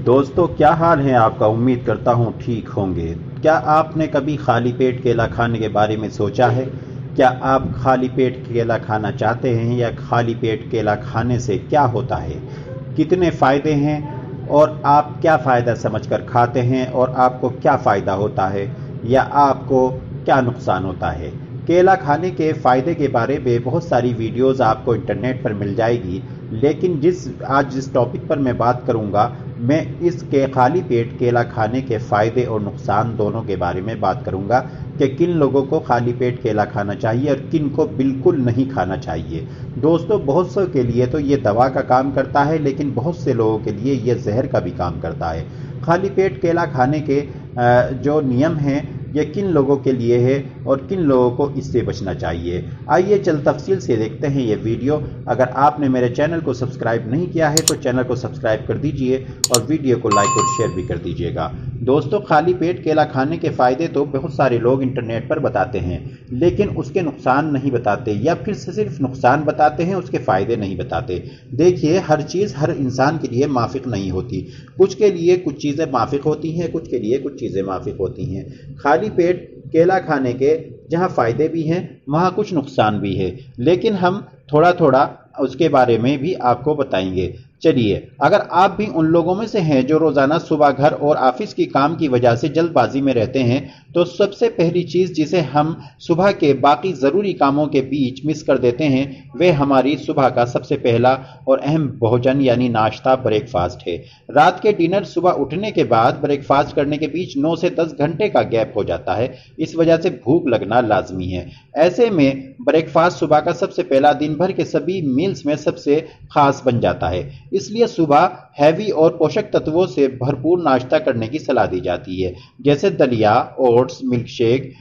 दोस्तों, क्या हाल है आपका। उम्मीद करता हूँ ठीक होंगे। क्या आपने कभी खाली पेट केला खाने के बारे में सोचा है? क्या आप खाली पेट केला खाना चाहते हैं या खाली पेट केला खाने से क्या होता है, कितने फ़ायदे हैं और आप क्या फ़ायदा समझकर खाते हैं और आपको क्या फ़ायदा होता है या आपको क्या नुकसान होता है। केला खाने के फ़ायदे के बारे में बहुत सारी वीडियोज़ आपको इंटरनेट पर मिल जाएगी, लेकिन आज जिस टॉपिक पर मैं बात करूंगा, मैं इसके खाली पेट केला खाने के फ़ायदे और नुकसान दोनों के बारे में बात करूंगा कि किन लोगों को खाली पेट केला खाना चाहिए और किन को बिल्कुल नहीं खाना चाहिए। दोस्तों, बहुत से के लिए तो ये दवा का काम करता है, लेकिन बहुत से लोगों के लिए ये जहर का भी काम करता है। खाली पेट केला खाने के जो नियम हैं, ये किन लोगों के लिए है और किन लोगों को इससे बचना चाहिए। आइए चल तफसील से देखते हैं ये वीडियो। अगर आपने मेरे चैनल को सब्सक्राइब नहीं किया है तो चैनल को सब्सक्राइब कर दीजिए और वीडियो को लाइक और शेयर भी कर दीजिएगा। दोस्तों, खाली पेट केला खाने के फ़ायदे तो बहुत सारे लोग इंटरनेट पर बताते हैं, लेकिन उसके नुकसान नहीं बताते, या फिर सिर्फ नुकसान बताते हैं, उसके फ़ायदे नहीं बताते। देखिए, हर चीज़ हर इंसान के लिए माफिक नहीं होती। कुछ के लिए कुछ चीज़ें माफिक होती हैं, कुछ के लिए कुछ चीज़ें माफिक होती हैं। खाली पेट केला खाने के जहाँ फ़ायदे भी हैं, वहाँ कुछ नुकसान भी है, लेकिन हम थोड़ा थोड़ा उसके बारे में भी आपको बताएंगे। चलिए, अगर आप भी उन लोगों में से हैं जो रोज़ाना सुबह घर और ऑफिस की काम की वजह से जल्दबाजी में रहते हैं, तो सबसे पहली चीज़ जिसे हम सुबह के बाकी ज़रूरी कामों के बीच मिस कर देते हैं, वह हमारी सुबह का सबसे पहला और अहम भोजन यानी नाश्ता, ब्रेकफास्ट है। रात के डिनर, सुबह उठने के बाद ब्रेकफास्ट करने के बीच 9 से 10 घंटे का गैप हो जाता है। इस वजह से भूख लगना लाजमी है। ऐसे में ब्रेकफास्ट सुबह का सबसे पहला दिन भर के सभी मील्स में सबसे खास बन जाता है। इसलिए सुबह हैवी और पोषक तत्वों से भरपूर नाश्ता करने की सलाह दी जाती है, जैसे दलिया, ओट्स, मिल्क शेक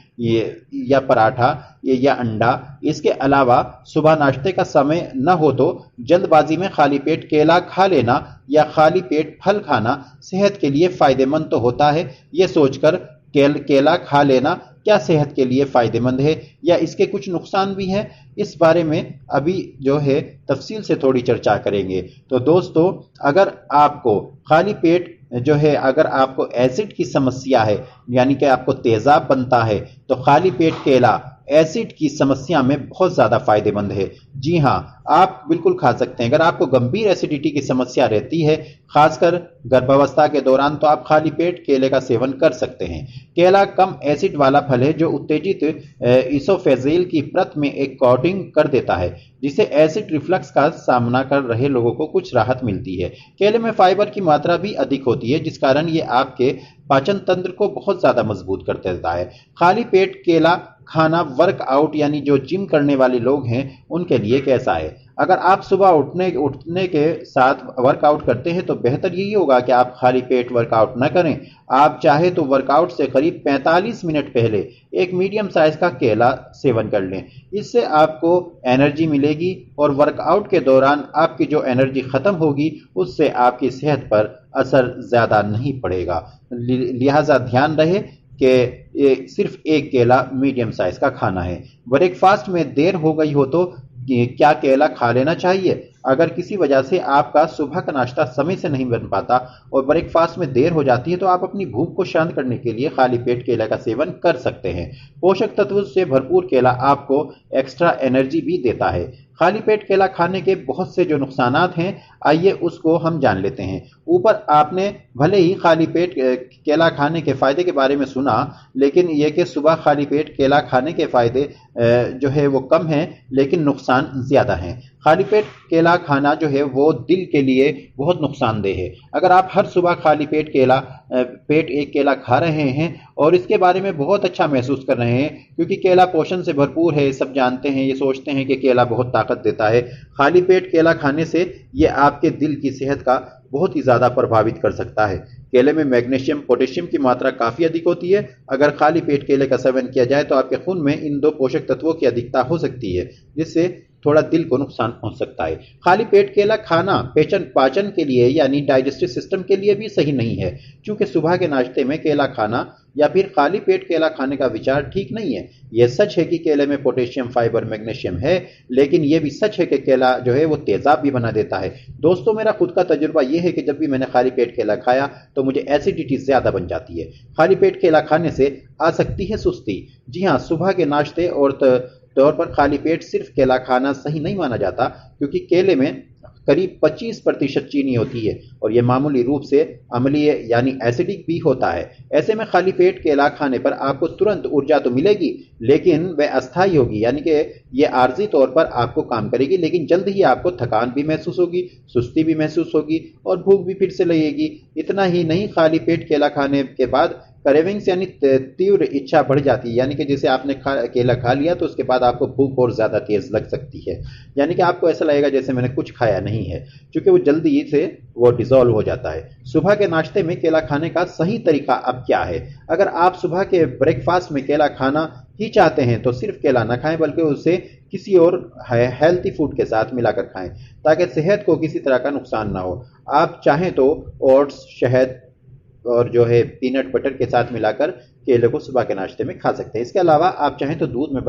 या पराठा या अंडा। इसके अलावा सुबह नाश्ते का समय न हो तो जल्दबाजी में खाली पेट केला खा लेना या खाली पेट फल खाना सेहत के लिए फायदेमंद तो होता है। ये सोचकर केला खा लेना क्या सेहत के लिए फायदेमंद है या इसके कुछ नुकसान भी हैं, इस बारे में अभी जो है तफसील से थोड़ी चर्चा करेंगे। तो दोस्तों, अगर आपको खाली पेट जो है, अगर आपको एसिड की समस्या है, यानी कि आपको तेजाब बनता है, तो खाली पेट केला एसिड की समस्या में बहुत ज़्यादा फायदेमंद है। जी हाँ, आप बिल्कुल खा सकते हैं। अगर आपको गंभीर एसिडिटी की समस्या रहती है, खासकर गर्भावस्था के दौरान, तो आप खाली पेट केले का सेवन कर सकते हैं। केला कम एसिड वाला फल है जो उत्तेजित इसोफेजिल की परत में एक कोटिंग कर देता है, जिससे एसिड रिफ्लक्स का सामना कर रहे लोगों को कुछ राहत मिलती है। केले में फाइबर की मात्रा भी अधिक होती है, जिस कारण ये आपके पाचन तंत्र को बहुत ज्यादा मजबूत कर देता है। खाली पेट केला खाना वर्कआउट यानी जो जिम करने वाले लोग हैं उनके लिए कैसा है? अगर आप सुबह उठने के साथ वर्कआउट करते हैं तो बेहतर यही होगा कि आप खाली पेट वर्कआउट न करें। आप चाहे तो वर्कआउट से करीब 45 मिनट पहले एक मीडियम साइज का केला सेवन कर लें। इससे आपको एनर्जी मिलेगी और वर्कआउट के दौरान आपकी जो एनर्जी खत्म होगी उससे आपकी सेहत पर असर ज्यादा नहीं पड़ेगा। लिहाजा ध्यान रहे कि सिर्फ एक केला मीडियम साइज का खाना है। ब्रेकफास्ट में देर हो गई हो तो क्या केला खा लेना चाहिए? अगर किसी वजह से आपका सुबह का नाश्ता समय से नहीं बन पाता और ब्रेकफास्ट में देर हो जाती है, तो आप अपनी भूख को शांत करने के लिए खाली पेट केला का सेवन कर सकते हैं। पोषक तत्वों से भरपूर केला आपको एक्स्ट्रा एनर्जी भी देता है। खाली पेट केला खाने के बहुत से जो नुकसानात हैं, आइए उसको हम जान लेते हैं। ऊपर आपने भले ही खाली पेट केला खाने के फायदे के बारे में सुना, लेकिन यह कि सुबह खाली पेट केला खाने के फायदे जो है वो कम हैं, लेकिन नुकसान ज्यादा हैं। खाली पेट केला खाना जो है वो दिल के लिए बहुत नुकसानदेह है। अगर आप हर सुबह खाली पेट एक केला खा रहे हैं और इसके बारे में बहुत अच्छा महसूस कर रहे हैं, क्योंकि केला पोषण से भरपूर है, सब जानते हैं, ये सोचते हैं कि केला बहुत ताकत देता है। खाली पेट केला खाने से ये आपके दिल की सेहत का बहुत ही ज़्यादा प्रभावित कर सकता है। केले में मैग्नीशियम, पोटेशियम की मात्रा काफ़ी अधिक होती है। अगर खाली पेट केले का सेवन किया जाए तो आपके खून में इन दो पोषक तत्वों की अधिकता हो सकती है, जिससे थोड़ा दिल को नुकसान पहुंच सकता है। खाली पेट केला खाना पाचन के लिए यानी डाइजेस्टिव सिस्टम के लिए भी सही नहीं है, क्योंकि सुबह के नाश्ते में केला खाना या फिर खाली पेट केला खाने का विचार ठीक नहीं है। यह सच है कि केले में पोटेशियम, फाइबर, मैग्नीशियम है, लेकिन यह भी सच है कि केला जो है वो तेजाब भी बना देता है। दोस्तों, मेरा खुद का तजुर्बा यह है कि जब भी मैंने खाली पेट केला खाया तो मुझे एसिडिटी ज्यादा बन जाती है। खाली पेट केला खाने से आ सकती है सुस्ती। जी हाँ, सुबह के नाश्ते और तौर पर खाली पेट सिर्फ केला खाना सही नहीं माना जाता, क्योंकि केले में करीब 25% चीनी होती है और यह मामूली रूप से अम्लीय यानी एसिडिक भी होता है। ऐसे में खाली पेट केला खाने पर आपको तुरंत ऊर्जा तो मिलेगी, लेकिन वह अस्थायी होगी, यानी कि यह आर्जी तौर पर आपको काम करेगी, लेकिन जल्द ही आपको थकान भी महसूस होगी, सुस्ती भी महसूस होगी और भूख भी फिर से लगेगी। इतना ही नहीं, खाली पेट केला खाने के बाद क्रेविंग्स यानी तीव्र इच्छा बढ़ जाती है, यानी कि जैसे आपने केला खा लिया तो उसके बाद आपको भूख और ज्यादा तेज लग सकती है, यानी कि आपको ऐसा लगेगा जैसे मैंने कुछ खाया नहीं है, क्योंकि वो जल्दी से वो डिसॉल्व हो जाता है। सुबह के नाश्ते में केला खाने का सही तरीका अब क्या है? अगर आप सुबह के ब्रेकफास्ट में केला खाना ही चाहते हैं तो सिर्फ केला न खाएं, बल्कि उसे किसी और हेल्थी फूड के साथ मिलाकर खाएं, ताकि सेहत को किसी तरह का नुकसान ना हो। आप चाहें तो ओट्स, शहद और जो है पीनट बटर के साथ मिलाकर केले को सुबह के नाश्ते में खा सकते हैं। इसके अलावा आप चाहें तो दूध में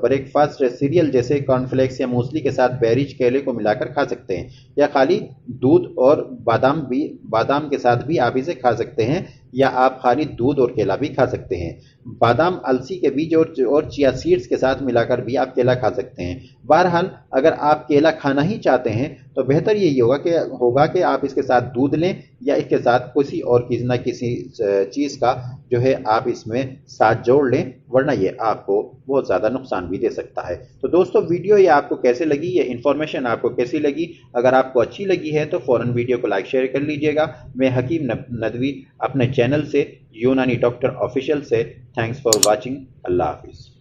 ब्रेकफास्ट सीरियल जैसे कॉर्नफ्लेक्स या मूसली के साथ बेरीज केले को मिलाकर खा सकते हैं, या खाली दूध और बादाम के साथ भी आप इसे खा सकते हैं, या आप खाली दूध और केला भी खा सकते हैं। बादाम, अलसी के बीज और चिया सीड्स के साथ मिलाकर भी आप केला खा सकते हैं। बहरहाल, अगर आप केला खाना ही चाहते हैं तो बेहतर यही होगा कि आप इसके साथ दूध लें, या इसके साथ किसी चीज़ का जो है आप इसमें साथ जोड़ लें, वरना ये आपको बहुत ज़्यादा नुकसान भी दे सकता है। तो दोस्तों, वीडियो ये आपको कैसे लगी, ये इन्फॉर्मेशन आपको कैसी लगी? अगर आपको अच्छी लगी है तो फ़ौरन वीडियो को लाइक शेयर कर लीजिएगा। मैं हकीम नदवी अपने चैनल से यूनानी डॉक्टर ऑफिशियल से थैंक्स फॉर वॉचिंग। अल्लाह हाफिज़।